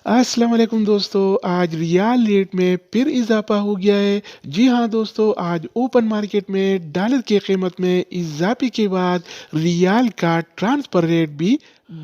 अस्सलाम वालेकुम दोस्तों, आज रियाल रेट में फिर इजाफा हो गया है। जी हाँ दोस्तों, आज ओपन मार्केट में डॉलर की कीमत में इजाफे के बाद रियाल का ट्रांसफर रेट भी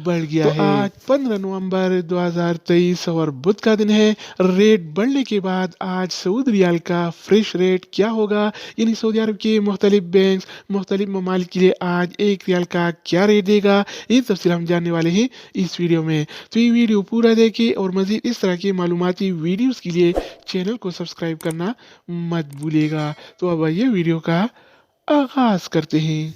बढ़ गया तो है। आज 15 नवंबर 2023 और बुध का दिन है। रेट बढ़ने के बाद आज सऊदी रियाल का फ्रेश रेट क्या होगा, यानी सऊदी अरब के मुख्तलिफ बैंक मुख्तलिफ ममालिक के लिए आज एक रियाल का क्या रेट देगा, ये तफसील हम जानने वाले हैं इस वीडियो में। तो ये वीडियो पूरा देखें और मज़ीद इस तरह की मालूमाती वीडियोस के लिए चैनल को सब्सक्राइब करना मत भूलिएगा। तो अब आइए वीडियो का आगाज़ करते हैं।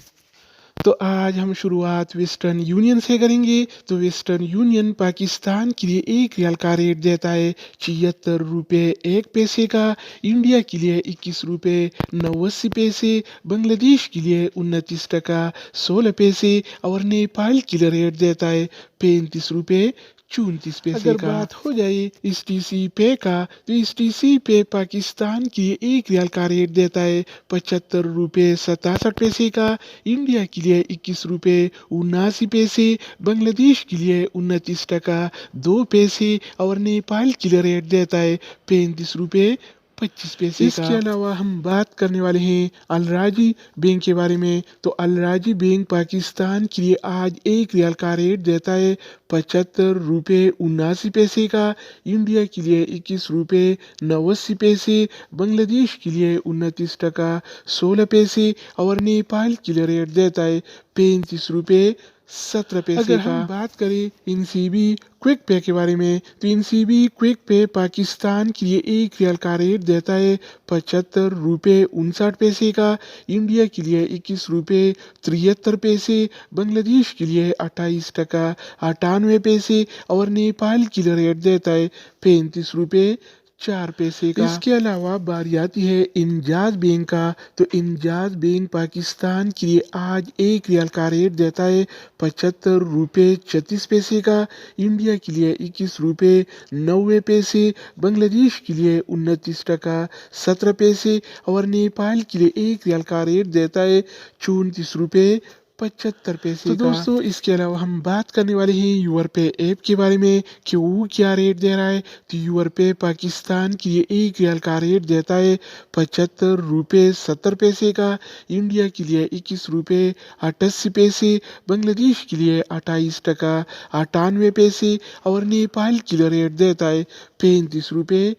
तो आज हम शुरुआत वेस्टर्न यूनियन से करेंगे। तो वेस्टर्न यूनियन पाकिस्तान के लिए एक रियाल का रेट देता है 76 रुपये 1 पैसे का, इंडिया के लिए 21 रुपये 89 पैसे, बांग्लादेश के लिए 29 टका 16 पैसे और नेपाल के लिए रेट देता है 35 रुपये 34 पैसे अगर का बात हो जाए एस टी सी पे का, तो एस टी सी पे पाकिस्तान की एक रियाल का रेट देता है 75 रुपये 67 पैसे का, इंडिया के लिए 21 रुपये 79 पैसे, बांग्लादेश के लिए 29 टका 2 पैसे और नेपाल के लिए रेट देता है 35 रुपये 25 पैसे का। इसके अलावा हम बात करने वाले हैं अल राजी बैंक के बारे में। तो अल राजी बैंक पाकिस्तान के लिए आज एक रियाल का रेट देता है 75 रुपये 79 पैसे का, इंडिया के लिए 21 रुपये 89 पैसे, बांग्लादेश के लिए 29 टका 16 पैसे और नेपाल के लिए रेट देता है 35 रुपये 17 पैसे अगर का। हम बात करें इनसीबी क्विक पे के बारे में, तो इनसीबी क्विक पे पाकिस्तान के लिए एक रियाल का रेट देता है 75 रुपये 59 पैसे का, इंडिया के लिए 21 रुपये 73 पैसे, बांग्लादेश के लिए 28 टका 98 पैसे और नेपाल के लिए रेट देता है 35 रुपये 4 पैसे का। इसके अलावा बारी आती है इंजाज बैंक का। तो इंजाज बैंक पाकिस्तान के लिए आज एक रियाल का रेट देता है 75 रुपये 36 पैसे का, इंडिया के लिए 21 रुपये 90 पैसे, बांग्लादेश के लिए 29 टका 17 पैसे और नेपाल के लिए एक रियाल का रेट देता है 34 रुपये 75 पैसे तो का। दोस्तों इसके अलावा हम बात करने वाले हैं यूर पे ऐप के बारे में कि वो क्या रेट दे रहा है। तो यूर पे पाकिस्तान के लिए एक रियाल का रेट देता है 75 रुपये 70 पैसे का, इंडिया के लिए 21 रुपये 88 पैसे, बांग्लादेश के लिए 28 टका 98 पैसे और नेपाल के लिए रेट देता है 35 रुपये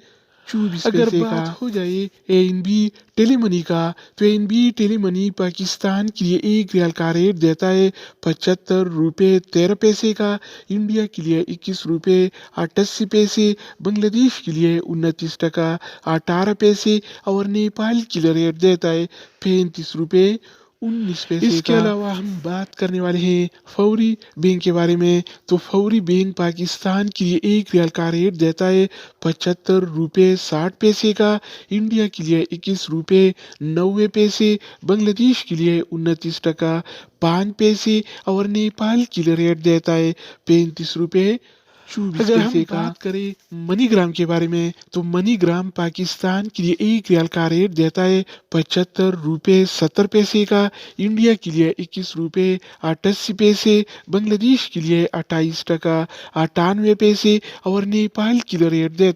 24 अगर पैसे बात का हो जाए एनबी टेलीमनी का, तो एनबी टेलीमनी पाकिस्तान के लिए एक रियाल का रेट देता है 75 रुपये 13 पैसे का, इंडिया के लिए 21 रुपये 88 पैसे, बांग्लादेश के लिए 29 टका 18 पैसे और नेपाल के लिए रेट देता है 35 रुपये 19 पैसे इसके अलावा हम बात करने वाले हैं फौरी बैंक के बारे में। तो फौरी बैंक पाकिस्तान के लिए एक रियाल का रेट देता है 75 रुपये 60 पैसे का, इंडिया के लिए 21 रुपये 90 पैसे, बांग्लादेश के लिए 29 टका 5 पैसे और नेपाल के लिए रेट देता है 35 रुपये 24 अगर हम पैसे का। बात करें मनीग्राम के बारे में, तो मनीग्राम पाकिस्तान के लिए एक रियाल का रेट देता है 75 रुपये 70 पैसे का, इंडिया के लिए 21 रुपये 88 पैसे, बांग्लादेश के लिए 28 टका 98 पैसे और नेपाल के लिए रेट देता